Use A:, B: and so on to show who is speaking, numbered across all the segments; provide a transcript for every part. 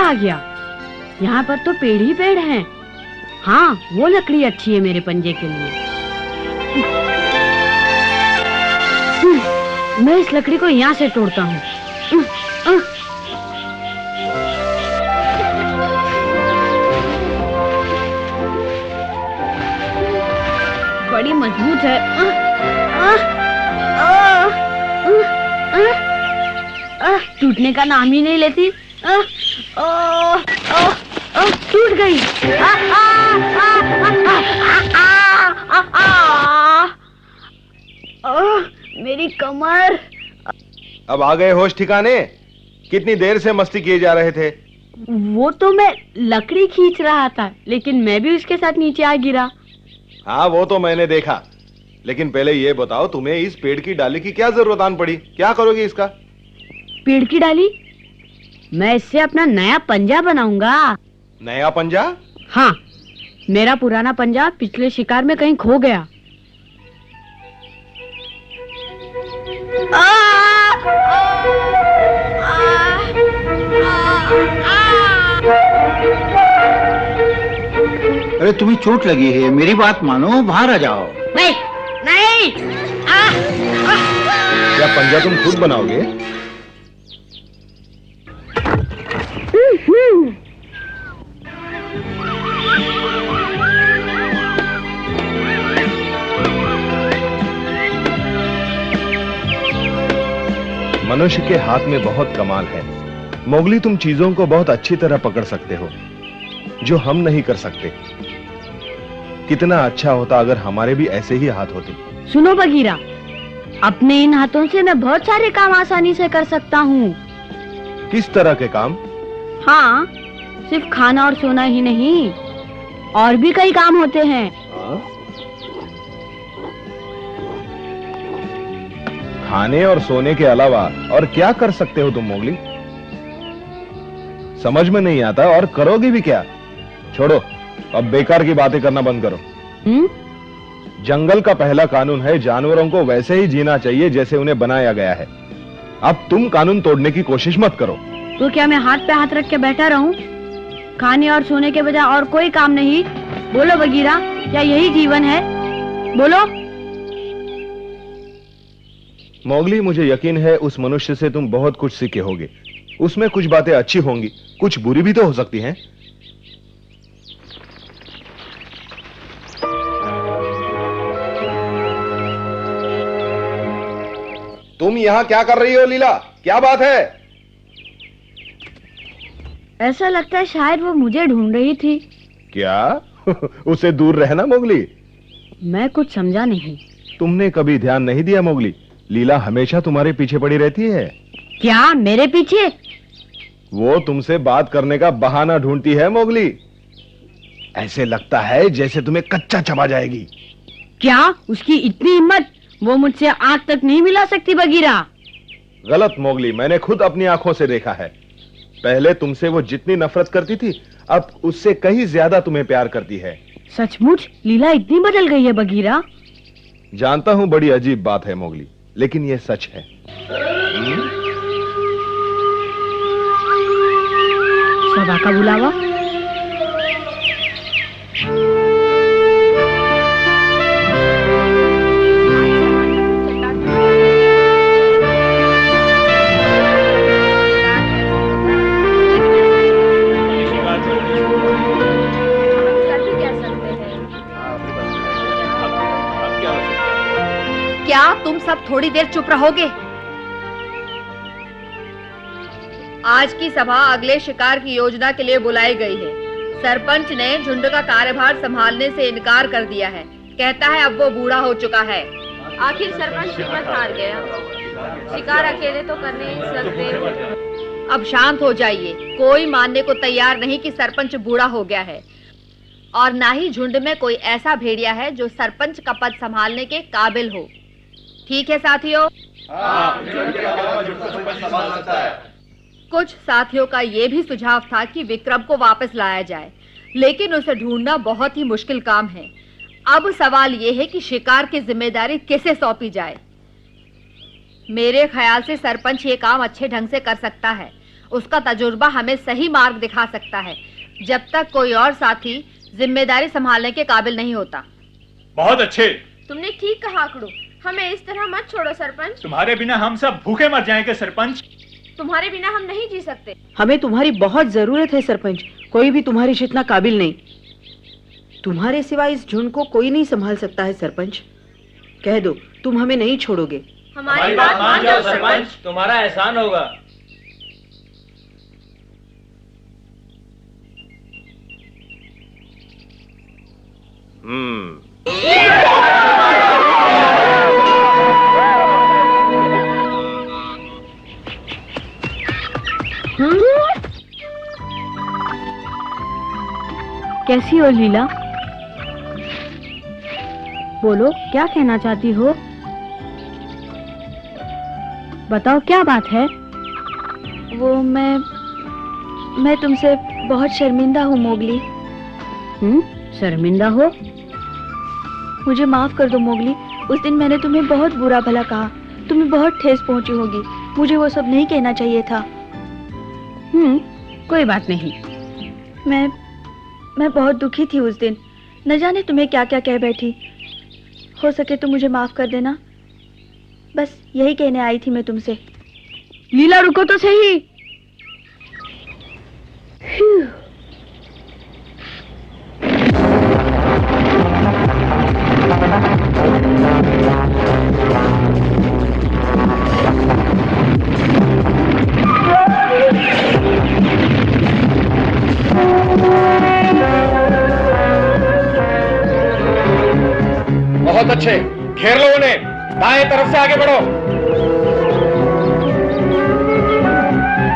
A: आ गया? यहाँ पर तो पेड़ ही पेड़ हैं। हाँ, वो लकड़ी अच्छी है मेरे पंजे के लिए। मैं इस लकड़ी को यहाँ से तोड़ता हूँ। बड़ी मजबूत है। टूटने का नाम ही नहीं लेती। टूट गई। मेरी कमर।
B: अब आ गए होश ठिकाने? कितनी देर से मस्ती किए जा रहे थे?
A: वो तो मैं लकड़ी खींच रहा था, लेकिन मैं भी उसके साथ नीचे आ गिरा।
B: हाँ, वो तो मैंने देखा, लेकिन पहले ये बताओ तुम्हें इस पेड़ की डाली की क्या जरूरत आन पड़ी? क्या करोगे इसका?
A: पेड़ की डाली? मैं इससे अपना नया पंजा बनाऊंगा।
B: नया पंजा?
A: हाँ, मेरा पुराना पंजा पिछले शिकार में कहीं खो गया।
C: अरे तुम्हें चोट लगी है, मेरी बात मानो, बाहर आ जाओ।
A: नहीं, नहीं।
B: क्या पंजा तुम खुद बनाओगे? मनुष्य के हाथ में बहुत कमाल है। मोगली, तुम चीजों को बहुत अच्छी तरह पकड़ सकते हो, जो हम नहीं कर सकते। कितना अच्छा होता अगर हमारे भी ऐसे ही हाथ होते।
A: सुनो बगीरा, अपने इन हाथों से मैं बहुत सारे काम आसानी से कर सकता हूँ।
B: किस तरह के काम?
A: हाँ, सिर्फ खाना और सोना ही नहीं, और भी कई काम होते हैं।
B: खाने और सोने के अलावा और क्या कर सकते हो तुम मोगली? समझ में नहीं आता, और करोगी भी क्या? छोड़ो, अब बेकार की बातें करना बंद करो। जंगल का पहला कानून है, जानवरों को वैसे ही जीना चाहिए जैसे उन्हें बनाया गया है। अब तुम कानून तोड़ने की कोशिश मत करो।
A: तो क्या मैं हाथ पे हाथ रख के बैठा रहूं? खाने और सोने के बजाय और कोई काम नहीं? बोलो बगीरा, क्या यही जीवन है? बोलो।
B: मोगली, मुझे यकीन है उस मनुष्य से तुम बहुत कुछ सीखे होगे। उसमें कुछ बातें अच्छी होंगी, कुछ बुरी भी तो हो सकती हैं। तुम यहां क्या कर रही हो लीला? क्या बात है?
A: ऐसा लगता है शायद वो मुझे ढूंढ रही थी।
B: क्या? उसे दूर रहना मोगली।
A: मैं कुछ समझा नहीं।
B: तुमने कभी ध्यान नहीं दिया मोगली, लीला हमेशा तुम्हारे पीछे पड़ी रहती है।
A: क्या मेरे पीछे?
B: वो तुमसे बात करने का बहाना ढूंढती है मोगली। ऐसे लगता है जैसे तुम्हें कच्चा चबा जाएगी।
A: क्या उसकी इतनी हिम्मत? वो मुझसे आंख तक नहीं मिला सकती बगीरा।
B: गलत मोगली, मैंने खुद अपनी आंखों से देखा है। पहले तुमसे वो जितनी नफरत करती थी, अब उससे कहीं ज्यादा तुम्हें प्यार करती है।
A: सचमुच लीला इतनी बदल गई है बगीरा?
B: जानता हूं बड़ी अजीब बात है मोगली, लेकिन यह सच है।
A: सभा का बुलावा।
D: क्या तुम सब थोड़ी देर चुप रहोगे? आज की सभा अगले शिकार की योजना के लिए बुलाई गई है। सरपंच ने झुंड का कार्यभार संभालने से इनकार कर दिया है। कहता है अब वो बूढ़ा हो चुका है। आखिर सरपंच हिम्मत हार गया। शिकार अकेले तो कर नहीं सकते। अब शांत हो जाइए। कोई मानने को तैयार नहीं कि सरपंच बूढ़ा हो गया है, और ना ही झुंड में कोई ऐसा भेड़िया है जो सरपंच का पद संभालने के काबिल हो। ठीक है साथियों? कुछ साथियों का यह भी सुझाव था कि विक्रम को वापस लाया जाए, लेकिन उसे ढूंढना बहुत ही मुश्किल काम है। अब सवाल यह है कि शिकार की जिम्मेदारी किसे सौंपी जाए। मेरे ख्याल से सरपंच ये काम अच्छे ढंग से कर सकता है उसका तजुर्बा हमें सही मार्ग दिखा सकता है, जब तक कोई और साथी जिम्मेदारी संभालने के काबिल नहीं होता।
E: बहुत अच्छे।
F: तुमने ठीक कहा आकड़ू, हमें इस तरह मत छोड़ो सरपंच।
E: तुम्हारे बिना हम सब भूखे मर जाएंगे सरपंच।
F: तुम्हारे बिना हम नहीं जी सकते।
G: हमें तुम्हारी बहुत जरूरत है सरपंच, कोई भी तुम्हारी जितना काबिल नहीं। तुम्हारे सिवा इस झुंड को कोई नहीं संभाल सकता है सरपंच। कह दो तुम हमें नहीं छोड़ोगे।
F: हमारी बात मान जाओ सरपंच,
H: तुम्हारा एहसान होगा।
A: कैसी हो लीला? बोलो, क्या कहना चाहती हो? बताओ क्या बात है?
I: वो मैं तुमसे बहुत शर्मिंदा हूँ मोगली।
A: शर्मिंदा हो?
I: मुझे माफ कर दो मोगली, उस दिन मैंने तुम्हें बहुत बुरा भला कहा, तुम्हें बहुत ठेस पहुंची होगी। मुझे वो सब नहीं कहना चाहिए था।
A: कोई बात नहीं।
I: मैं बहुत दुखी थी उस दिन, न जाने तुम्हें क्या क्या कह बैठी। हो सके तो मुझे माफ कर देना, बस यही कहने आई थी मैं तुमसे।
A: लीला रुको तो सही।
E: बहुत अच्छे, घेर लो उन्हें, दाएं तरफ से आगे बढ़ो।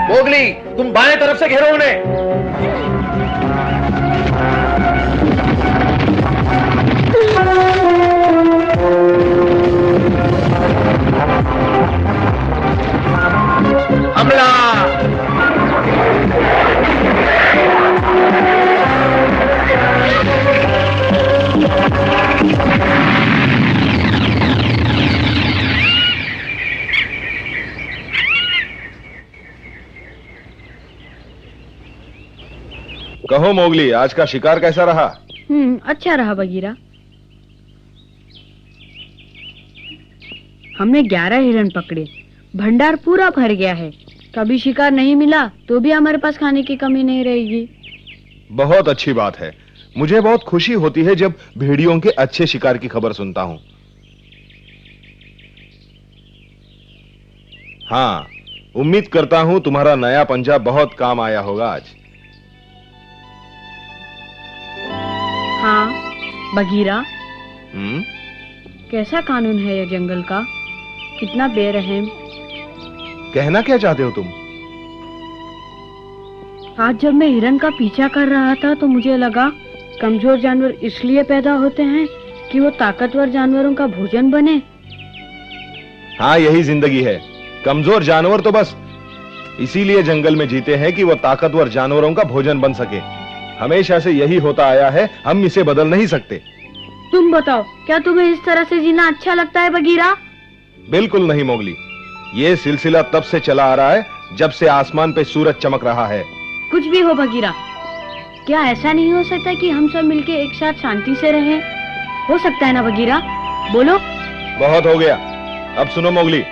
E: मोगली, तुम बाएं तरफ से घेरो उन्हें। हमला।
B: कहो मोगली, आज का शिकार कैसा रहा?
A: अच्छा रहा बगीरा। हमने 11 हिरन पकड़े, भंडार पूरा भर गया है। कभी शिकार नहीं मिला तो भी हमारे पास खाने की कमी नहीं रहेगी।
B: बहुत अच्छी बात है। मुझे बहुत खुशी होती है जब भेड़ियों के अच्छे शिकार की खबर सुनता हूं। हाँ, उम्मीद करता हूं तुम्हारा नया पंजा बहुत काम आया होगा आज।
A: हाँ बगीरा, कैसा कानून है ये जंगल का, कितना बेरहम।
B: कहना क्या चाहते हो तुम?
A: आज जब मैं हिरन का पीछा कर रहा था तो मुझे लगा कमजोर जानवर इसलिए पैदा होते हैं कि वो ताकतवर जानवरों का भोजन बने।
B: हाँ, यही जिंदगी है। कमजोर जानवर तो बस इसीलिए जंगल में जीते हैं कि वो ताकतवर जानवरों का भोजन बन सके। हमेशा से यही होता आया है, हम इसे बदल नहीं सकते।
A: तुम बताओ, क्या तुम्हें इस तरह से जीना अच्छा लगता है बगीरा?
B: बिल्कुल नहीं मोगली, ये सिलसिला तब से चला आ रहा है जब से आसमान पे सूरज चमक रहा है।
A: कुछ भी हो बगीरा, क्या ऐसा नहीं हो सकता कि हम सब मिलके एक साथ शांति से रहें? हो सकता है ना बगीरा? बोलो।
B: बहुत हो गया, अब सुनो मोगली।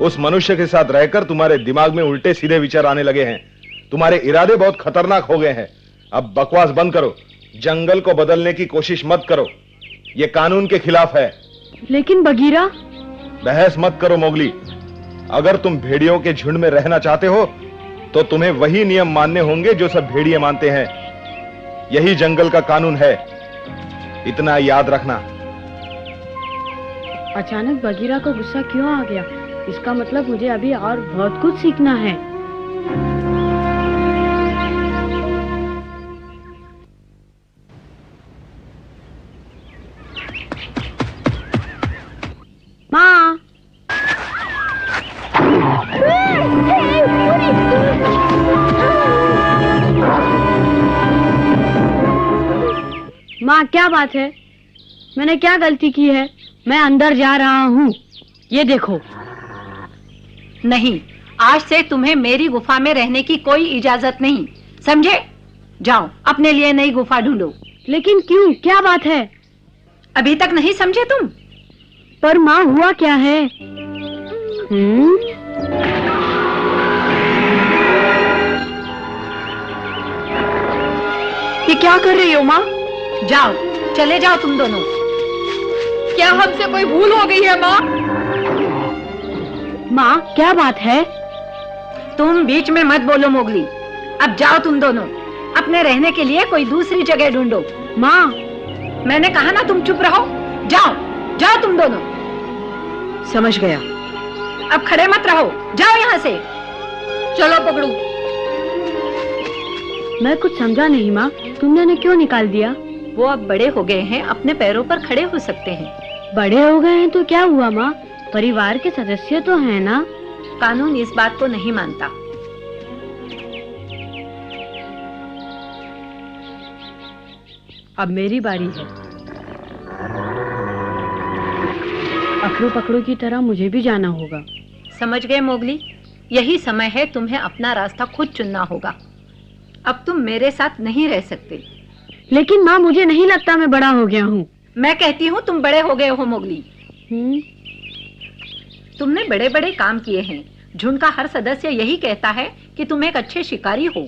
B: उस मनुष्य के साथ रहकर तुम्हारे दिमाग में उल्टे सीधे विचार आने लगे हैं। तुम्हारे इरादे बहुत खतरनाक हो गए हैं। अब बकवास बंद करो, जंगल को बदलने की कोशिश मत करो, ये कानून के खिलाफ है।
A: लेकिन बगीरा।
B: बहस मत करो मोगली। अगर तुम भेड़ियों के झुंड में रहना चाहते हो तो तुम्हें वही नियम मानने होंगे जो सब भेड़िए मानते हैं। यही जंगल का कानून है, इतना याद रखना।
A: अचानक बगीरा को गुस्सा क्यों आ गया? इसका मतलब मुझे अभी और बहुत कुछ सीखना है। माँ, माँ क्या बात है? मैंने क्या गलती की है? मैं अंदर जा रहा हूँ, ये देखो। नहीं,
H: आज से तुम्हें मेरी गुफा में रहने की कोई इजाजत नहीं, समझे? जाओ अपने लिए नई गुफा ढूंढो।
A: लेकिन क्यों, क्या बात है?
H: अभी तक नहीं समझे तुम?
A: पर माँ हुआ क्या है?
G: ये क्या कर रही हो माँ?
H: जाओ, चले जाओ तुम दोनों।
D: क्या हमसे कोई भूल हो गई है माँ?
A: माँ क्या बात है?
H: तुम बीच में मत बोलो मोगली। अब जाओ तुम दोनों, अपने रहने के लिए कोई दूसरी जगह ढूंढो।
A: माँ
H: मैंने कहा ना तुम चुप रहो। जाओ जाओ तुम दोनों।
G: समझ गया।
H: अब खड़े मत रहो, जाओ यहाँ से।
D: चलो पकड़ू।
A: मैं कुछ समझा नहीं माँ, तुमने उन्हें क्यों निकाल दिया?
H: वो अब बड़े हो गए हैं, अपने पैरों पर खड़े हो सकते हैं।
A: बड़े हो गए हैं तो क्या हुआ माँ, परिवार के सदस्य तो हैं ना।
H: कानून इस बात को नहीं मानता।
A: अब मेरी बारी है। अकड़ू पकड़ू की तरह मुझे भी जाना होगा।
H: समझ गए मोगली? यही समय है तुम्हें अपना रास्ता खुद चुनना होगा। अब तुम मेरे साथ नहीं रह सकते।
A: लेकिन माँ मुझे नहीं लगता मैं बड़ा हो गया हूँ।
H: मैं कहती हूँ तुम बड़े हो गए हो मोगली। तुमने बड़े बड़े काम किए हैं। झुंड का हर सदस्य यही कहता है कि तुम एक अच्छे शिकारी हो।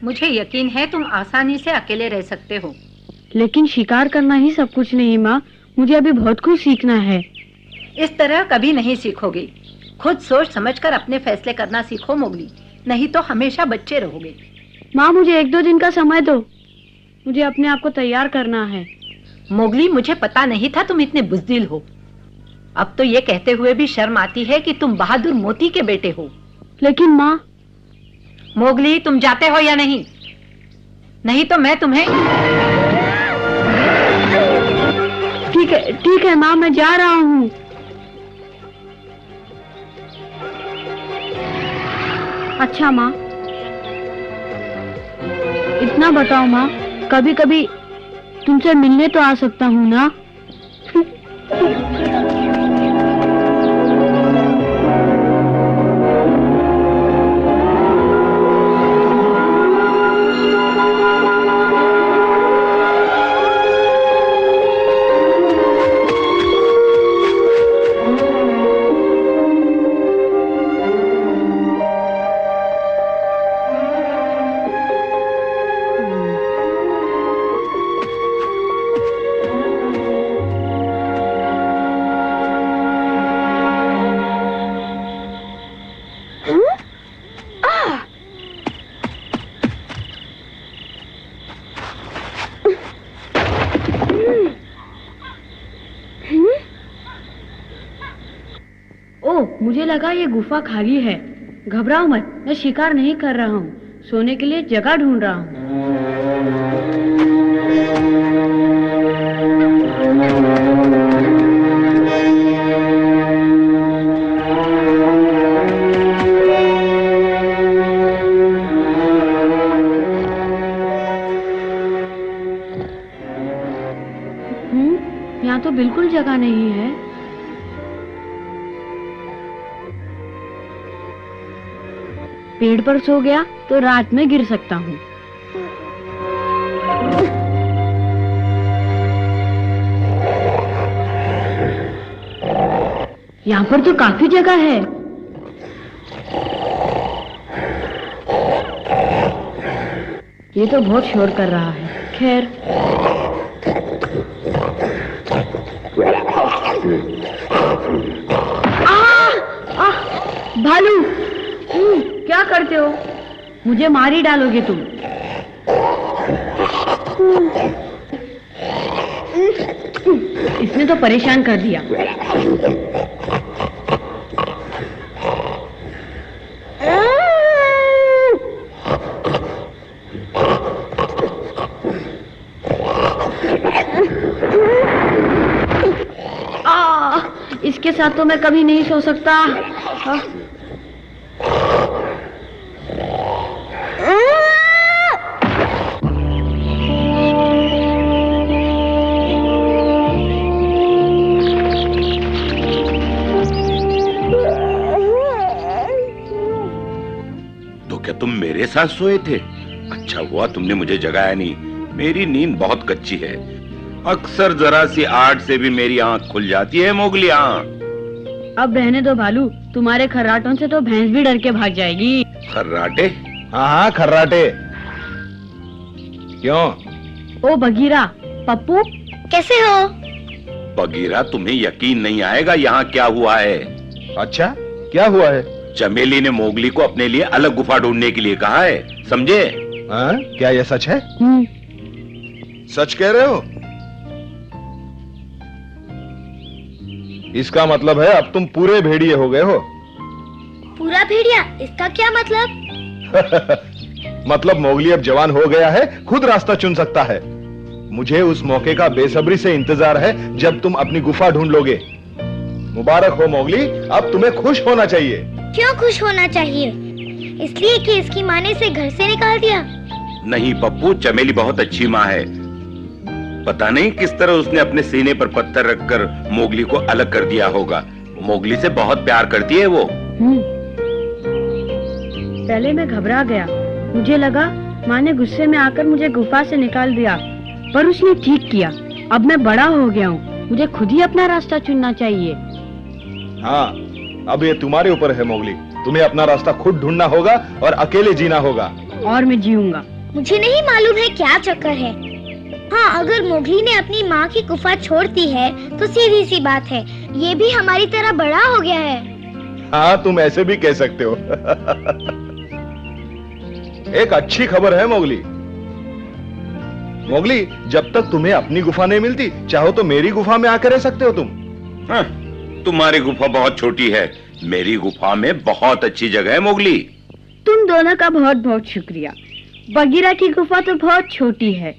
H: मुझे यकीन है तुम आसानी से अकेले रह सकते हो।
A: लेकिन शिकार करना ही सब कुछ नहीं माँ, मुझे अभी बहुत कुछ सीखना है।
H: इस तरह कभी नहीं सीखोगे। खुद सोच समझकर अपने फैसले करना सीखो मोगली, नहीं तो हमेशा बच्चे रहोगे।
A: माँ मुझे 1-2 दिन का समय दो, मुझे अपने आप को तैयार करना है।
H: मोगली मुझे पता नहीं था तुम इतने बुज़दिल हो। अब तो ये कहते हुए भी शर्म आती है कि तुम बहादुर मोती के बेटे हो।
A: लेकिन माँ।
H: मोगली तुम जाते हो या नहीं? नहीं तो मैं तुम्हें।
A: ठीक है माँ, मैं जा रहा हूँ। अच्छा माँ, इतना बताओ माँ, कभी कभी तुमसे मिलने तो आ सकता हूँ ना? मुझे लगा ये गुफा खाली है। घबराओ मत, मैं शिकार नहीं कर रहा हूँ, सोने के लिए जगह ढूंढ रहा हूँ। यहाँ तो बिल्कुल जगह नहीं है। पेड़ पर सो गया तो रात में गिर सकता हूँ। यहाँ पर तो काफी जगह है। ये तो बहुत शोर कर रहा है। खैर भालू, क्या करते हो? मुझे मार ही डालोगे तुम। इसने तो परेशान कर दिया। इसके साथ तो मैं कभी नहीं सो सकता।
J: तुम मेरे साथ सोए थे? अच्छा हुआ तुमने मुझे जगाया नहीं, मेरी नींद बहुत कच्ची है। अक्सर जरा सी आड़ से भी मेरी आंख खुल जाती है मोगली। हाँ,
A: अब रहने दो भालू, तुम्हारे खर्राटों से तो भैंस भी डर के भाग जाएगी।
J: खर्राटे?
B: हाँ खर्राटे। क्यों?
A: ओ बगीरा, पप्पू
I: कैसे हो?
J: बगीरा, तुम्हें यकीन नहीं आएगा यहाँ क्या हुआ है।
B: अच्छा, क्या हुआ है?
J: चमेली ने मोगली को अपने लिए अलग गुफा ढूंढने के लिए कहा है, समझे?
B: हाँ, क्या यह सच है? सच कह रहे हो? इसका मतलब है अब तुम पूरे भेड़िए हो गए हो।
I: पूरा भेड़िया? इसका क्या मतलब?
B: मतलब मोगली अब जवान हो गया है, खुद रास्ता चुन सकता है। मुझे उस मौके का बेसब्री से इंतजार है जब तुम अपनी गुफा ढूंढ लोगे। मुबारक हो मोगली, अब तुम्हें खुश होना चाहिए।
I: क्यों खुश होना चाहिए? इसलिए कि इसकी माँ ने इसे घर से निकाल दिया?
J: नहीं पप्पू, चमेली बहुत अच्छी माँ है। पता नहीं किस तरह उसने अपने सीने पर पत्थर रखकर मोगली को अलग कर दिया होगा। मोगली से बहुत प्यार करती है वो।
A: पहले मैं घबरा गया, मुझे लगा माँ ने गुस्से में आकर मुझे गुफा से निकाल दिया, पर उसने ठीक किया। अब मैं बड़ा हो गया हूँ, मुझे खुद ही अपना रास्ता चुनना चाहिए।
B: हाँ, अब ये तुम्हारे ऊपर है मोगली, तुम्हें अपना रास्ता खुद ढूंढना होगा और अकेले जीना होगा।
A: और मैं जीऊंगा।
I: मुझे नहीं मालूम है क्या चक्कर है। हाँ, अगर मोगली ने अपनी माँ की गुफा छोड़ दी है तो सीधी सी बात है, ये भी हमारी तरह बड़ा हो गया है।
B: हाँ, तुम ऐसे भी कह सकते हो। एक अच्छी खबर है मोगली। मोगली, जब तक तुम्हें अपनी गुफा नहीं मिलती, चाहो तो मेरी गुफा में आकर रह सकते हो तुम।
J: हाँ, तुम्हारी गुफा बहुत छोटी है, मेरी गुफा में बहुत अच्छी जगह है मोगली।
A: तुम दोनों का बहुत बहुत शुक्रिया। बगीरा की गुफा तो बहुत छोटी है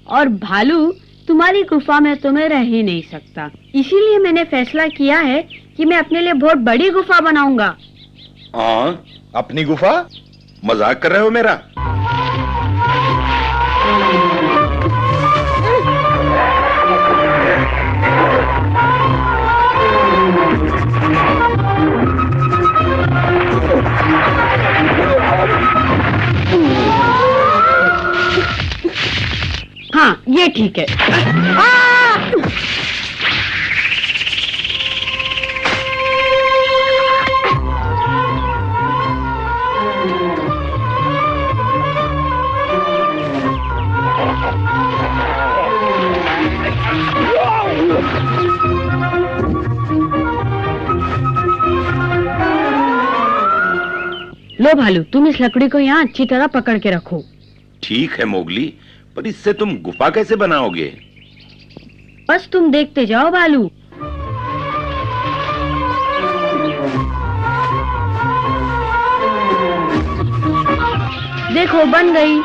A: और भालू, तुम्हारी गुफा में तो मैं रह ही नहीं सकता। इसीलिए मैंने फैसला किया है कि मैं अपने लिए बहुत बड़ी गुफा बनाऊंगा।
J: हाँ,
B: अपनी गुफा?
J: मजाक कर रहे हो मेरा?
A: हाँ, ये ठीक है। लो भालू, तुम इस लकड़ी को यहाँ अच्छी तरह पकड़ के रखो।
J: ठीक है मोगली, पर इससे तुम गुफा कैसे बनाओगे?
A: बस तुम देखते जाओ भालू। देखो, बन गई।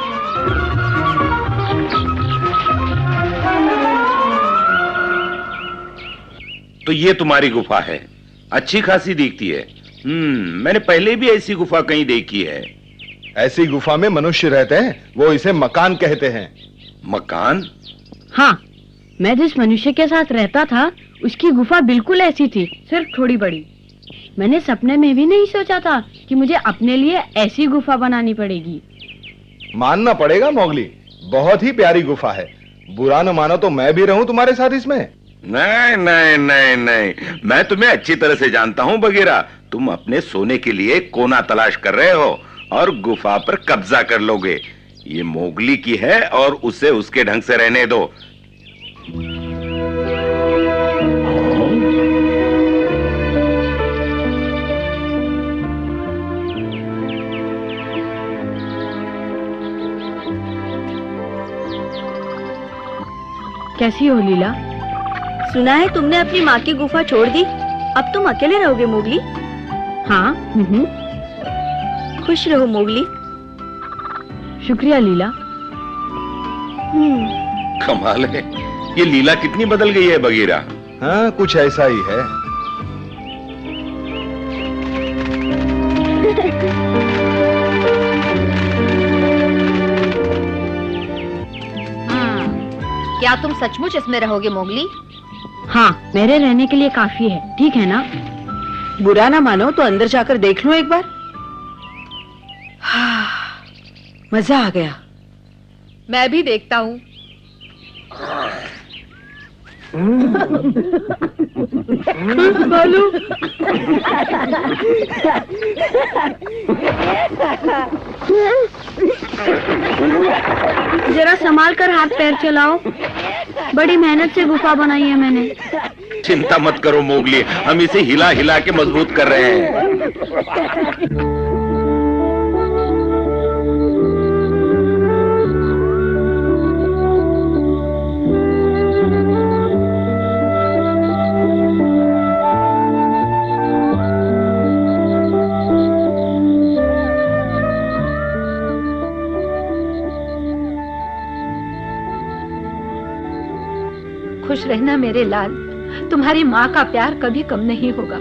J: तो ये तुम्हारी गुफा है, अच्छी खासी दिखती है। मैंने पहले भी ऐसी गुफा कहीं देखी है।
B: ऐसी गुफा में मनुष्य रहते हैं, वो इसे मकान कहते हैं।
J: मकान?
A: हाँ, मैं जिस मनुष्य के साथ रहता था उसकी गुफा बिल्कुल ऐसी थी, सिर्फ थोड़ी बड़ी। मैंने सपने में भी नहीं सोचा था कि मुझे अपने लिए ऐसी गुफा बनानी पड़ेगी।
B: मानना पड़ेगा मोगली, बहुत ही प्यारी गुफा है। बुरा न मानो तो मैं भी रहूं तुम्हारे साथ इसमें।
J: नहीं नहीं नहीं नहीं, मैं तुम्हें अच्छी तरह से जानता हूँ बगीरा। तुम अपने सोने के लिए कोना तलाश कर रहे हो और गुफा पर कब्जा कर लोगे। ये मोगली की है और उसे उसके ढंग से रहने दो।
A: कैसी हो लीला?
I: सुना है तुमने अपनी माँ की गुफा छोड़ दी, अब तुम अकेले रहोगे मोगली?
A: हाँ।
I: खुश रहो मोगली।
A: शुक्रिया लीला।
J: कमाल है, ये लीला कितनी बदल गई है बगीरा।
B: हाँ, कुछ ऐसा ही है।
D: क्या तुम सचमुच इसमें रहोगे मोगली?
A: हाँ, मेरे रहने के लिए काफी है, ठीक है ना?
G: बुरा ना मानो तो अंदर जाकर देख लो एक बार। हाँ। मजा आ गया।
D: मैं भी देखता हूँ।
A: भालू, जरा संभाल कर हाथ पैर चलाओ। बड़ी मेहनत से गुफा बनाई है मैंने।
J: चिंता मत करो मोगली, हम इसे हिला हिला के मजबूत कर रहे हैं।
H: खुश रहना मेरे लाल, तुम्हारी माँ का प्यार कभी कम नहीं होगा।